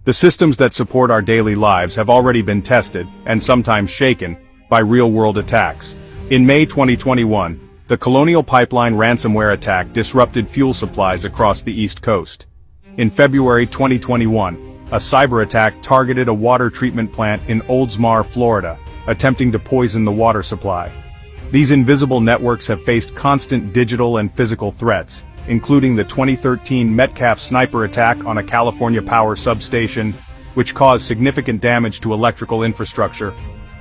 The systems that support our daily lives have already been tested, and sometimes shaken, by real-world attacks. In May 2021, the Colonial Pipeline ransomware attack disrupted fuel supplies across the East Coast. In February 2021, a cyber attack targeted a water treatment plant in Oldsmar, Florida, attempting to poison the water supply. These invisible networks have faced constant digital and physical threats, including the 2013 Metcalf sniper attack on a California power substation, which caused significant damage to electrical infrastructure.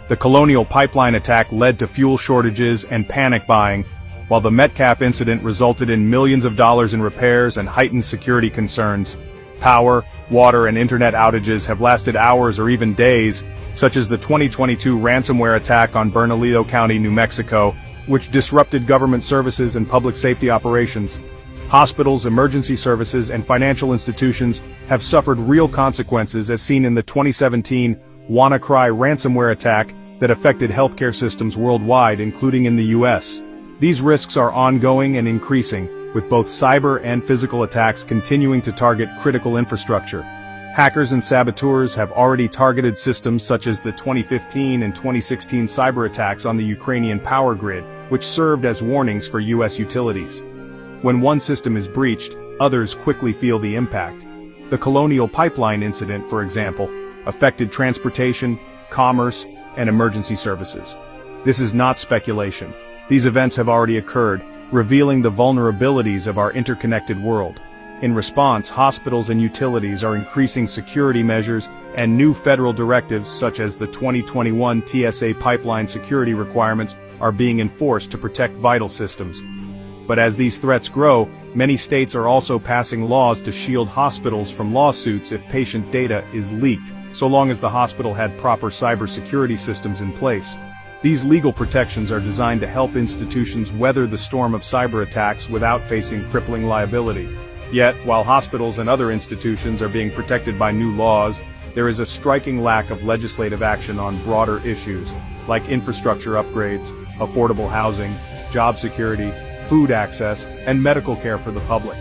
The Colonial Pipeline attack led to fuel shortages and panic buying, while the Metcalf incident resulted in millions of dollars in repairs and heightened security concerns. Power, water, and internet outages have lasted hours or even days, such as the 2022 ransomware attack on Bernalillo County, New Mexico, which disrupted government services and public safety operations. Hospitals, emergency services, and financial institutions have suffered real consequences as seen in the 2017 WannaCry ransomware attack that affected healthcare systems worldwide, including in the US. These risks are ongoing and increasing, with both cyber and physical attacks continuing to target critical infrastructure. Hackers and saboteurs have already targeted systems such as the 2015 and 2016 cyber attacks on the Ukrainian power grid, which served as warnings for US utilities. When one system is breached, others quickly feel the impact. The Colonial Pipeline incident, for example, affected transportation, commerce, and emergency services. This is not speculation. These events have already occurred, revealing the vulnerabilities of our interconnected world. In response, hospitals and utilities are increasing security measures, and new federal directives such as the 2021 TSA pipeline security requirements are being enforced to protect vital systems. But as these threats grow, many states are also passing laws to shield hospitals from lawsuits if patient data is leaked, so long as the hospital had proper cybersecurity systems in place. These legal protections are designed to help institutions weather the storm of cyber attacks without facing crippling liability. Yet, while hospitals and other institutions are being protected by new laws, there is a striking lack of legislative action on broader issues, like infrastructure upgrades, affordable housing, job security, food access, and medical care for the public.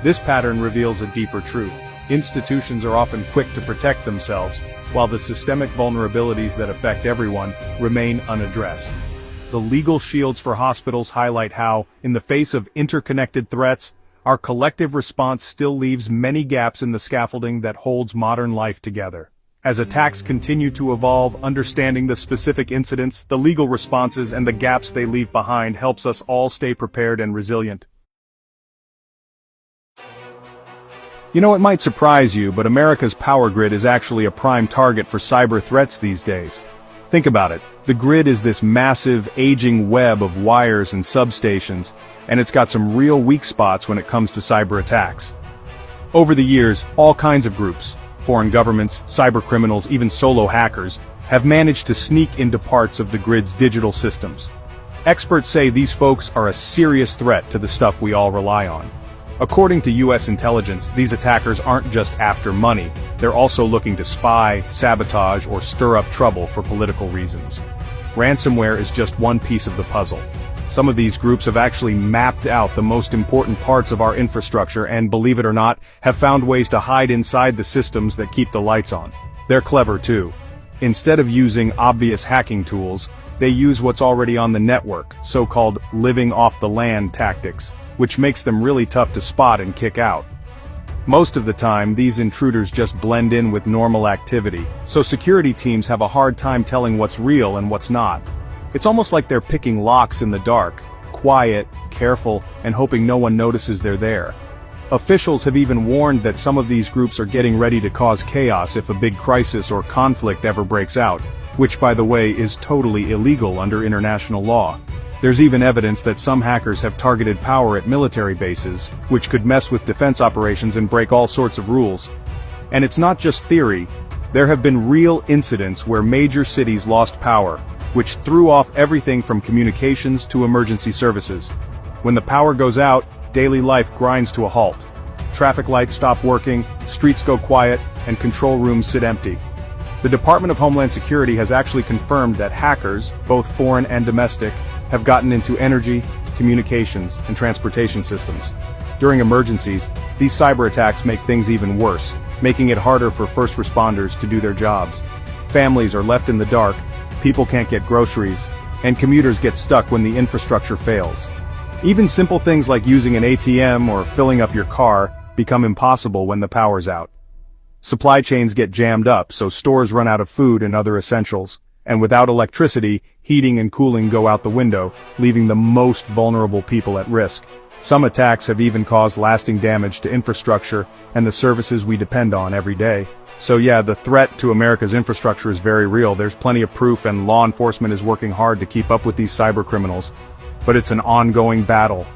This pattern reveals a deeper truth. Institutions are often quick to protect themselves, while the systemic vulnerabilities that affect everyone remain unaddressed. The legal shields for hospitals highlight how, in the face of interconnected threats, our collective response still leaves many gaps in the scaffolding that holds modern life together. As attacks continue to evolve, understanding the specific incidents, the legal responses, and the gaps they leave behind helps us all stay prepared and resilient. You know, it might surprise you, but America's power grid is actually a prime target for cyber threats these days. Think about it. The grid is this massive, aging web of wires and substations, and it's got some real weak spots when it comes to cyber attacks. Over the years, all kinds of groups, foreign governments, cybercriminals, even solo hackers, have managed to sneak into parts of the grid's digital systems. Experts say these folks are a serious threat to the stuff we all rely on. According to US intelligence, these attackers aren't just after money, they're also looking to spy, sabotage, or stir up trouble for political reasons. Ransomware is just one piece of the puzzle. Some of these groups have actually mapped out the most important parts of our infrastructure and, believe it or not, have found ways to hide inside the systems that keep the lights on. They're clever too. Instead of using obvious hacking tools, they use what's already on the network, so-called living off the land tactics, which makes them really tough to spot and kick out. Most of the time, these intruders just blend in with normal activity, so security teams have a hard time telling what's real and what's not. It's almost like they're picking locks in the dark, quiet, careful, and hoping no one notices they're there. Officials have even warned that some of these groups are getting ready to cause chaos if a big crisis or conflict ever breaks out, which, by the way, is totally illegal under international law. There's even evidence that some hackers have targeted power at military bases, which could mess with defense operations and break all sorts of rules. And it's not just theory. There have been real incidents where major cities lost power, which threw off everything from communications to emergency services. When the power goes out, daily life grinds to a halt. Traffic lights stop working, streets go quiet, and control rooms sit empty. The Department of Homeland Security has actually confirmed that hackers, both foreign and domestic, have gotten into energy, communications, and transportation systems. During emergencies, these cyber attacks make things even worse, making it harder for first responders to do their jobs. Families are left in the dark, people can't get groceries, and commuters get stuck when the infrastructure fails. Even simple things like using an ATM or filling up your car become impossible when the power's out. Supply chains get jammed up, so stores run out of food and other essentials, and without electricity, heating and cooling go out the window, leaving the most vulnerable people at risk. Some attacks have even caused lasting damage to infrastructure and the services we depend on every day. So yeah, the threat to America's infrastructure is very real. There's plenty of proof, and law enforcement is working hard to keep up with these cyber criminals. But it's an ongoing battle.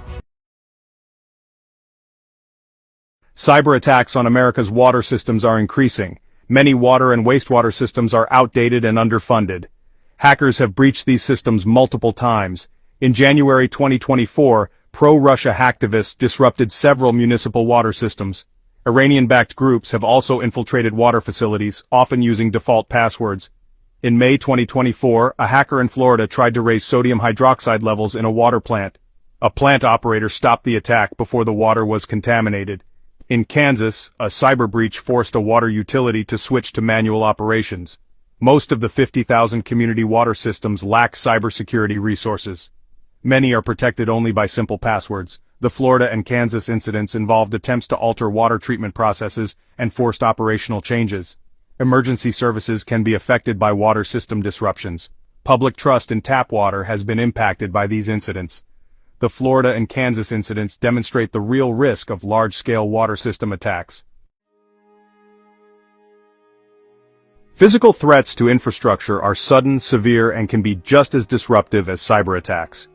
Cyber attacks on America's water systems are increasing. Many water and wastewater systems are outdated and underfunded. Hackers have breached these systems multiple times. In January 2024, pro-Russia hacktivists disrupted several municipal water systems. Iranian-backed groups have also infiltrated water facilities, often using default passwords. In May 2024, a hacker in Florida tried to raise sodium hydroxide levels in a water plant. A plant operator stopped the attack before the water was contaminated. In Kansas, a cyber breach forced a water utility to switch to manual operations. Most of the 50,000 community water systems lack cybersecurity resources. Many are protected only by simple passwords. The Florida and Kansas incidents involved attempts to alter water treatment processes and forced operational changes. Emergency services can be affected by water system disruptions. Public trust in tap water has been impacted by these incidents. The Florida and Kansas incidents demonstrate the real risk of large-scale water system attacks. Physical threats to infrastructure are sudden, severe, and can be just as disruptive as cyber attacks.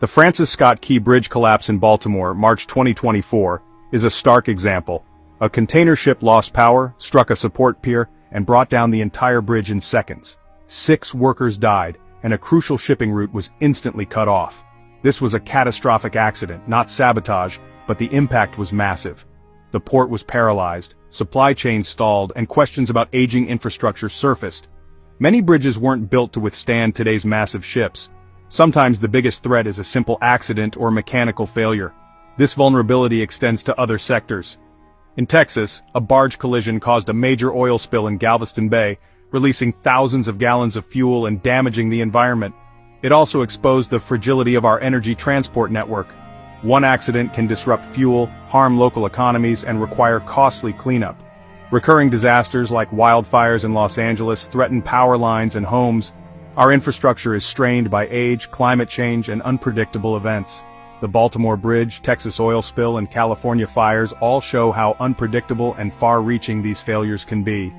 The Francis Scott Key Bridge collapse in Baltimore, March 2024, is a stark example. A container ship lost power, struck a support pier, and brought down the entire bridge in seconds. 6 workers died, and a crucial shipping route was instantly cut off. This was a catastrophic accident, not sabotage, but the impact was massive. The port was paralyzed, supply chains stalled, and questions about aging infrastructure surfaced. Many bridges weren't built to withstand today's massive ships. Sometimes the biggest threat is a simple accident or mechanical failure. This vulnerability extends to other sectors. In Texas, a barge collision caused a major oil spill in Galveston Bay, releasing thousands of gallons of fuel and damaging the environment. It also exposed the fragility of our energy transport network. One accident can disrupt fuel, harm local economies, and require costly cleanup. Recurring disasters like wildfires in Los Angeles threaten power lines and homes. Our infrastructure is strained by age, climate change, and unpredictable events. The Baltimore Bridge, Texas oil spill, and California fires all show how unpredictable and far-reaching these failures can be.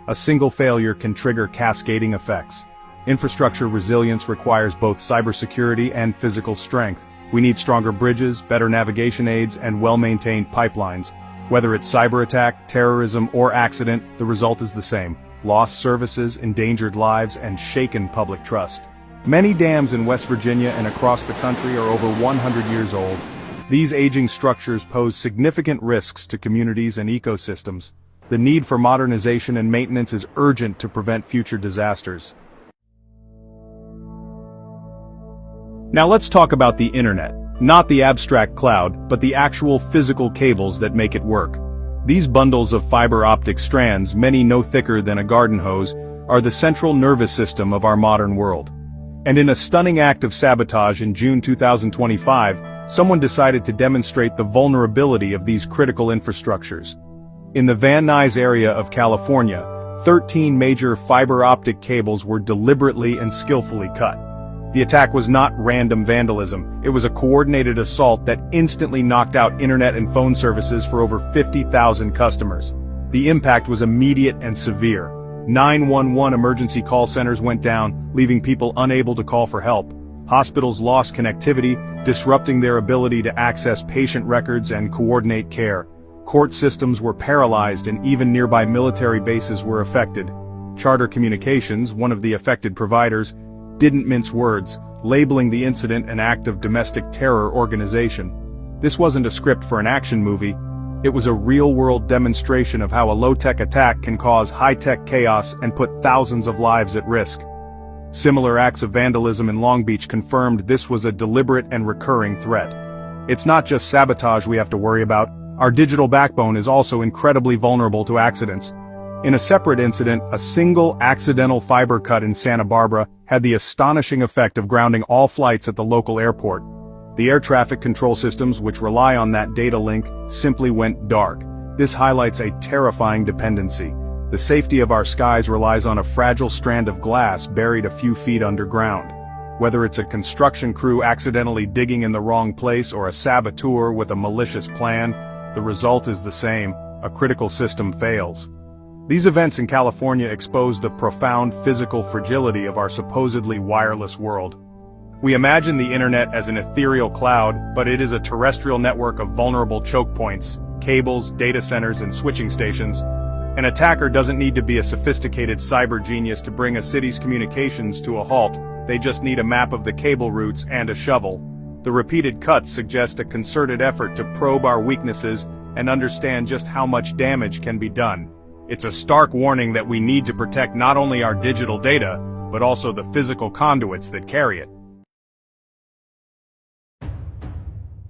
A single failure can trigger cascading effects. Infrastructure resilience requires both cybersecurity and physical strength. We need stronger bridges, better navigation aids, and well-maintained pipelines. Whether it's cyber attack, terrorism, or accident, the result is the same: lost services, endangered lives, and shaken public trust. Many dams in West Virginia and across the country are over 100 years old. These aging structures pose significant risks to communities and ecosystems. The need for modernization and maintenance is urgent to prevent future disasters. Now let's talk about the internet. Not the abstract cloud, but the actual physical cables that make it work. These bundles of fiber optic strands, many no thicker than a garden hose, are the central nervous system of our modern world. And in a stunning act of sabotage in June 2025, someone decided to demonstrate the vulnerability of these critical infrastructures. In the Van Nuys area of California, 13 major fiber optic cables were deliberately and skillfully cut. The attack was not random vandalism, it was a coordinated assault that instantly knocked out internet and phone services for over 50,000 customers. The impact was immediate and severe. 911 emergency call centers went down, leaving people unable to call for help. Hospitals lost connectivity, disrupting their ability to access patient records and coordinate care. Court systems were paralyzed, and even nearby military bases were affected. Charter Communications, one of the affected providers, didn't mince words, labeling the incident an act of domestic terror organization. This wasn't a script for an action movie, it was a real-world demonstration of how a low-tech attack can cause high-tech chaos and put thousands of lives at risk. Similar acts of vandalism in Long Beach confirmed this was a deliberate and recurring threat. It's not just sabotage we have to worry about, our digital backbone is also incredibly vulnerable to accidents. In a separate incident, a single accidental fiber cut in Santa Barbara had the astonishing effect of grounding all flights at the local airport. The air traffic control systems, which rely on that data link, simply went dark. This highlights a terrifying dependency. The safety of our skies relies on a fragile strand of glass buried a few feet underground. Whether it's a construction crew accidentally digging in the wrong place or a saboteur with a malicious plan, the result is the same: a critical system fails. These events in California expose the profound physical fragility of our supposedly wireless world. We imagine the internet as an ethereal cloud, but it is a terrestrial network of vulnerable choke points, cables, data centers, and switching stations. An attacker doesn't need to be a sophisticated cyber genius to bring a city's communications to a halt. They just need a map of the cable routes and a shovel. The repeated cuts suggest a concerted effort to probe our weaknesses and understand just how much damage can be done. It's a stark warning that we need to protect not only our digital data, but also the physical conduits that carry it.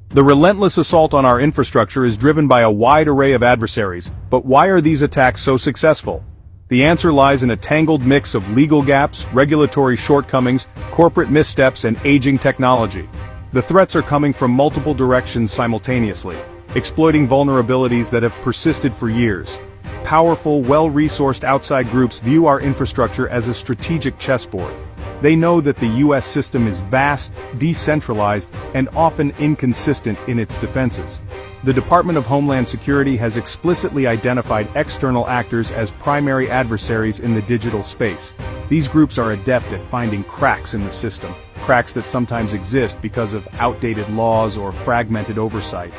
The relentless assault on our infrastructure is driven by a wide array of adversaries, but why are these attacks so successful? The answer lies in a tangled mix of legal gaps, regulatory shortcomings, corporate missteps, and aging technology. The threats are coming from multiple directions simultaneously, exploiting vulnerabilities that have persisted for years. Powerful, well-resourced outside groups view our infrastructure as a strategic chessboard. They know that the U.S. system is vast, decentralized, and often inconsistent in its defenses. The Department of Homeland Security has explicitly identified external actors as primary adversaries in the digital space. These groups are adept at finding cracks in the system, cracks that sometimes exist because of outdated laws or fragmented oversight.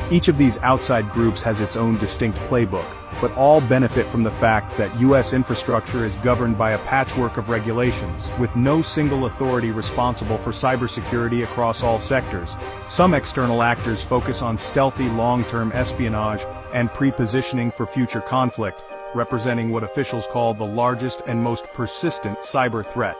Each of these outside groups has its own distinct playbook, but all benefit from the fact that U.S. infrastructure is governed by a patchwork of regulations, with no single authority responsible for cybersecurity across all sectors. Some external actors focus on stealthy long-term espionage and pre-positioning for future conflict, representing what officials call the largest and most persistent cyber threat.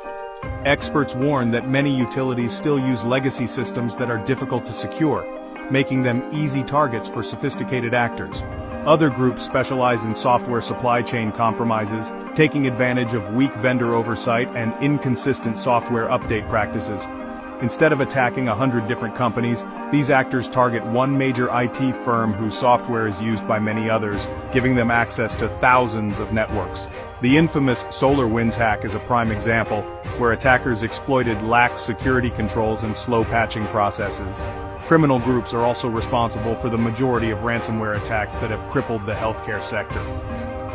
Experts warn that many utilities still use legacy systems that are difficult to secure, making them easy targets for sophisticated actors. Other groups specialize in software supply chain compromises, taking advantage of weak vendor oversight and inconsistent software update practices. Instead of attacking 100 different companies, these actors target one major IT firm whose software is used by many others, giving them access to thousands of networks. The infamous SolarWinds hack is a prime example, where attackers exploited lax security controls and slow patching processes. Criminal groups are also responsible for the majority of ransomware attacks that have crippled the healthcare sector.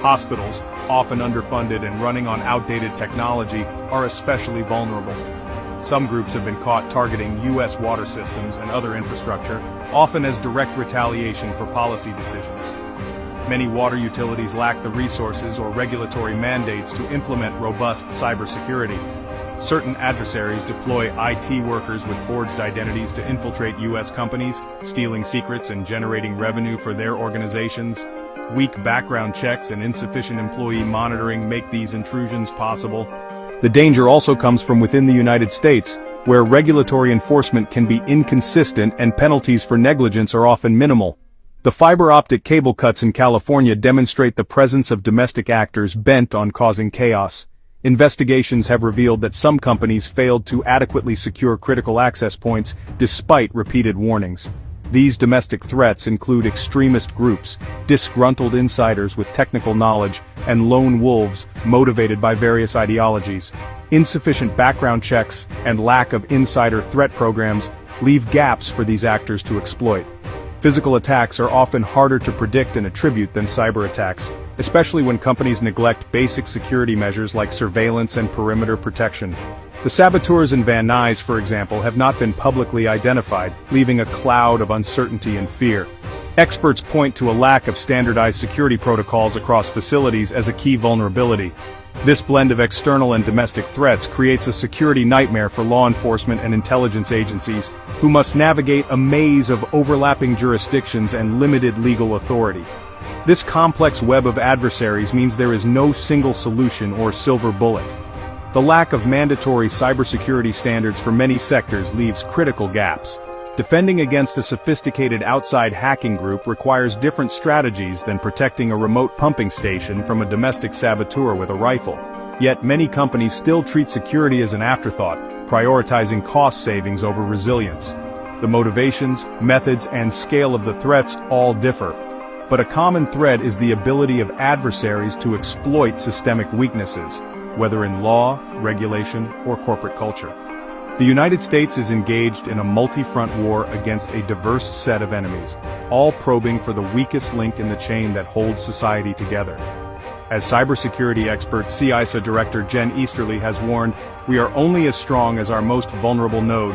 Hospitals, often underfunded and running on outdated technology, are especially vulnerable. Some groups have been caught targeting U.S. water systems and other infrastructure, often as direct retaliation for policy decisions. Many water utilities lack the resources or regulatory mandates to implement robust cybersecurity. Certain adversaries deploy IT workers with forged identities to infiltrate U.S. companies, stealing secrets and generating revenue for their organizations. Weak background checks and insufficient employee monitoring make these intrusions possible. The danger also comes from within the United States, where regulatory enforcement can be inconsistent and penalties for negligence are often minimal. The fiber optic cable cuts in California demonstrate the presence of domestic actors bent on causing chaos. Investigations have revealed that some companies failed to adequately secure critical access points despite repeated warnings. These domestic threats include extremist groups, disgruntled insiders with technical knowledge, and lone wolves motivated by various ideologies. Insufficient background checks and lack of insider threat programs leave gaps for these actors to exploit. Physical attacks are often harder to predict and attribute than cyber attacks, especially when companies neglect basic security measures like surveillance and perimeter protection. The saboteurs in Van Nuys, for example, have not been publicly identified, leaving a cloud of uncertainty and fear. Experts point to a lack of standardized security protocols across facilities as a key vulnerability. This blend of external and domestic threats creates a security nightmare for law enforcement and intelligence agencies, who must navigate a maze of overlapping jurisdictions and limited legal authority. This complex web of adversaries means there is no single solution or silver bullet. The lack of mandatory cybersecurity standards for many sectors leaves critical gaps. Defending against a sophisticated outside hacking group requires different strategies than protecting a remote pumping station from a domestic saboteur with a rifle. Yet many companies still treat security as an afterthought, prioritizing cost savings over resilience. The motivations, methods, and scale of the threats all differ. But a common thread is the ability of adversaries to exploit systemic weaknesses, whether in law, regulation, or corporate culture. The United States is engaged in a multi-front war against a diverse set of enemies, all probing for the weakest link in the chain that holds society together. As cybersecurity expert CISA Director Jen Easterly has warned, we are only as strong as our most vulnerable node.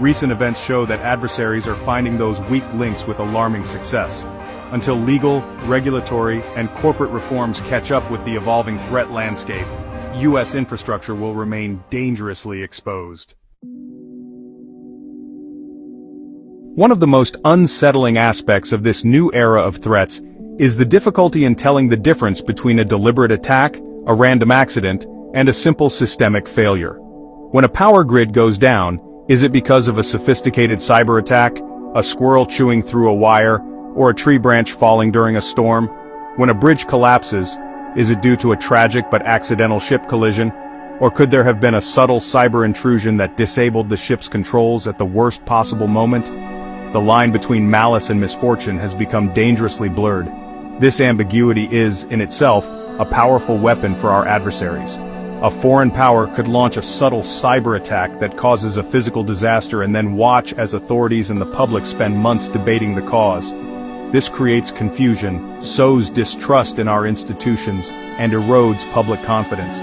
Recent events show that adversaries are finding those weak links with alarming success. Until legal, regulatory, and corporate reforms catch up with the evolving threat landscape, U.S. infrastructure will remain dangerously exposed. One of the most unsettling aspects of this new era of threats is the difficulty in telling the difference between a deliberate attack, a random accident, and a simple systemic failure. When a power grid goes down, is it because of a sophisticated cyber attack, a squirrel chewing through a wire, or a tree branch falling during a storm? When a bridge collapses, is it due to a tragic but accidental ship collision? Or could there have been a subtle cyber intrusion that disabled the ship's controls at the worst possible moment? The line between malice and misfortune has become dangerously blurred. This ambiguity is, in itself, a powerful weapon for our adversaries. A foreign power could launch a subtle cyber attack that causes a physical disaster and then watch as authorities and the public spend months debating the cause. This creates confusion, sows distrust in our institutions, and erodes public confidence.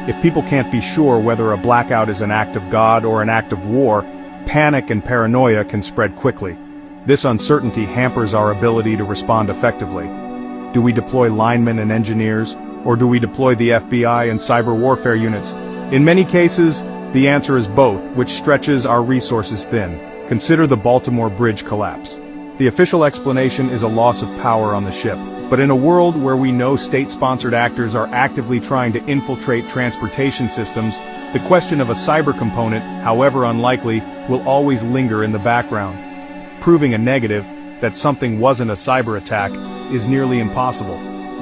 If people can't be sure whether a blackout is an act of God or an act of war, panic and paranoia can spread quickly. This uncertainty hampers our ability to respond effectively. Do we deploy linemen and engineers, or do we deploy the FBI and cyber warfare units? In many cases, the answer is both, which stretches our resources thin. Consider the Baltimore Bridge collapse. The official explanation is a loss of power on the ship. But in a world where we know state-sponsored actors are actively trying to infiltrate transportation systems, the question of a cyber component, however unlikely, will always linger in the background. Proving a negative, that something wasn't a cyber attack, is nearly impossible.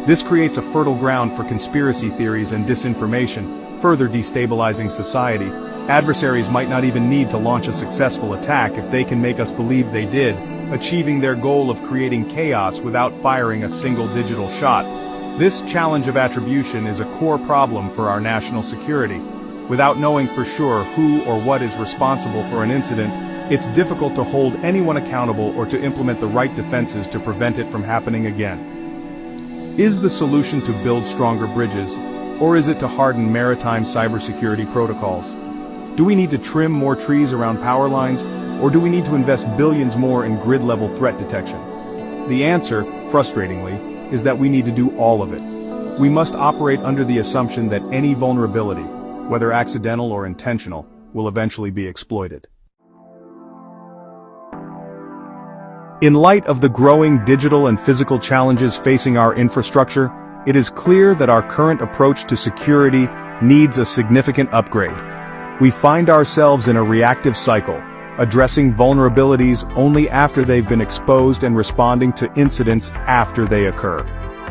This creates a fertile ground for conspiracy theories and disinformation, further destabilizing society. Adversaries might not even need to launch a successful attack if they can make us believe they did, achieving their goal of creating chaos without firing a single digital shot. This challenge of attribution is a core problem for our national security. Without knowing for sure who or what is responsible for an incident, it's difficult to hold anyone accountable or to implement the right defenses to prevent it from happening again. Is the solution to build stronger bridges, or is it to harden maritime cybersecurity protocols? Do we need to trim more trees around power lines, or do we need to invest billions more in grid-level threat detection? The answer, frustratingly, is that we need to do all of it. We must operate under the assumption that any vulnerability, whether accidental or intentional, will eventually be exploited. In light of the growing digital and physical challenges facing our infrastructure, it is clear that our current approach to security needs a significant upgrade. We find ourselves in a reactive cycle, addressing vulnerabilities only after they've been exposed and responding to incidents after they occur.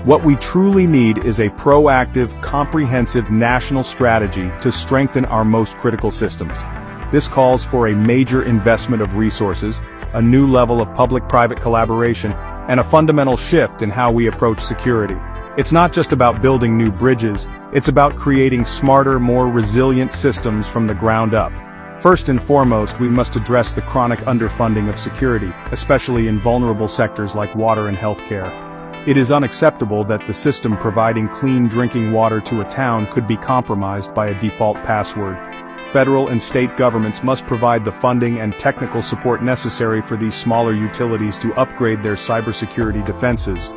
What we truly need is a proactive, comprehensive national strategy to strengthen our most critical systems. This calls for a major investment of resources, a new level of public-private collaboration, and a fundamental shift in how we approach security. It's not just about building new bridges, it's about creating smarter, more resilient systems from the ground up. First and foremost, we must address the chronic underfunding of security, especially in vulnerable sectors like water and healthcare. It is unacceptable that the system providing clean drinking water to a town could be compromised by a default password. Federal and state governments must provide the funding and technical support necessary for these smaller utilities to upgrade their cybersecurity defenses.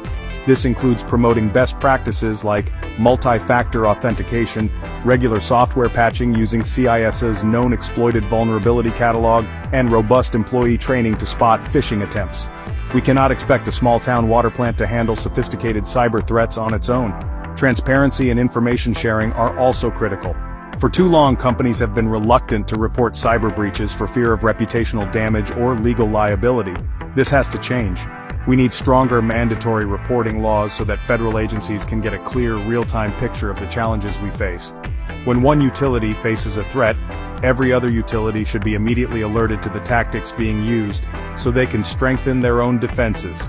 This includes promoting best practices like multi-factor authentication, regular software patching using CISA's known exploited vulnerability catalog, and robust employee training to spot phishing attempts. We cannot expect a small-town water plant to handle sophisticated cyber threats on its own. Transparency and information sharing are also critical. For too long, companies have been reluctant to report cyber breaches for fear of reputational damage or legal liability. This has to change. We need stronger mandatory reporting laws so that federal agencies can get a clear, real-time picture of the challenges we face. When one utility faces a threat, every other utility should be immediately alerted to the tactics being used, so they can strengthen their own defenses.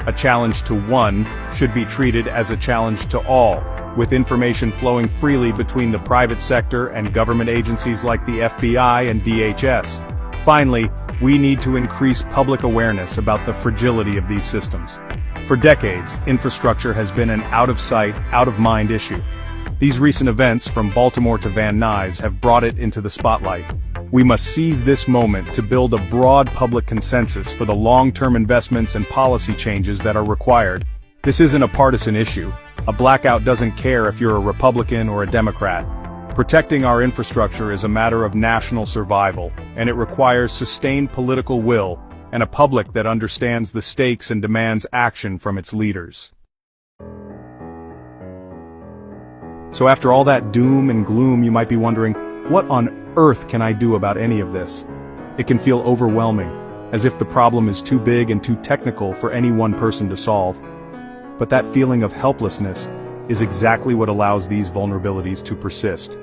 A challenge to one should be treated as a challenge to all, with information flowing freely between the private sector and government agencies like the FBI and DHS. Finally, we need to increase public awareness about the fragility of these systems. For decades, infrastructure has been an out-of-sight, out-of-mind issue. These recent events, from Baltimore to Van Nuys, have brought it into the spotlight. We must seize this moment to build a broad public consensus for the long-term investments and policy changes that are required. This isn't a partisan issue. A blackout doesn't care if you're a Republican or a Democrat. Protecting our infrastructure is a matter of national survival, and it requires sustained political will and a public that understands the stakes and demands action from its leaders. So after all that doom and gloom, you might be wondering, what on earth can I do about any of this? It can feel overwhelming, as if the problem is too big and too technical for any one person to solve. But that feeling of helplessness is exactly what allows these vulnerabilities to persist.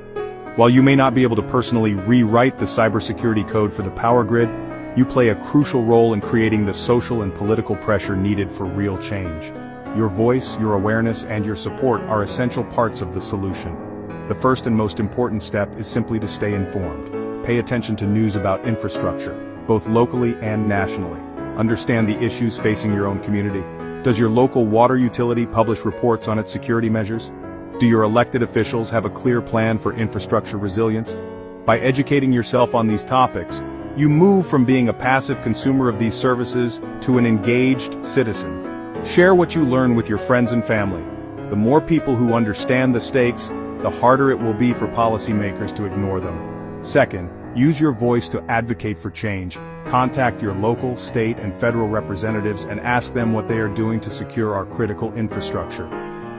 While you may not be able to personally rewrite the cybersecurity code for the power grid, you play a crucial role in creating the social and political pressure needed for real change. Your voice, your awareness, and your support are essential parts of the solution. The first and most important step is simply to stay informed. Pay attention to news about infrastructure, both locally and nationally. Understand the issues facing your own community. Does your local water utility publish reports on its security measures? Do your elected officials have a clear plan for infrastructure resilience? By educating yourself on these topics, you move from being a passive consumer of these services to an engaged citizen. Share what you learn with your friends and family. The more people who understand the stakes, the harder it will be for policymakers to ignore them. Second, use your voice to advocate for change. Contact your local, state, and federal representatives and ask them what they are doing to secure our critical infrastructure.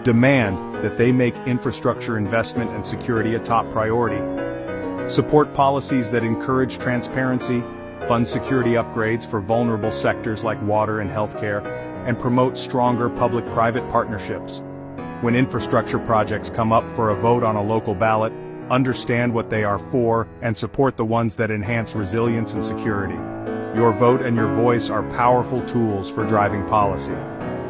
Demand that they make infrastructure investment and security a top priority. Support policies that encourage transparency, fund security upgrades for vulnerable sectors like water and healthcare, and promote stronger public-private partnerships. When infrastructure projects come up for a vote on a local ballot, understand what they are for and support the ones that enhance resilience and security. Your vote and your voice are powerful tools for driving policy.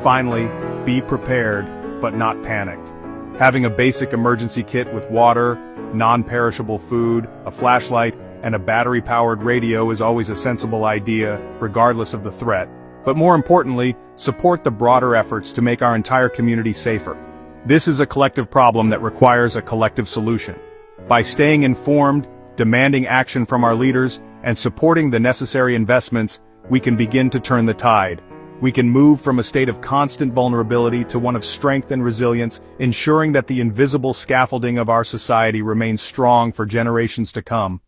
Finally, be prepared, but not panicked. Having a basic emergency kit with water, non-perishable food, a flashlight, and a battery-powered radio is always a sensible idea, regardless of the threat. But more importantly, support the broader efforts to make our entire community safer. This is a collective problem that requires a collective solution. By staying informed, demanding action from our leaders, and supporting the necessary investments, we can begin to turn the tide. We can move from a state of constant vulnerability to one of strength and resilience, ensuring that the invisible scaffolding of our society remains strong for generations to come.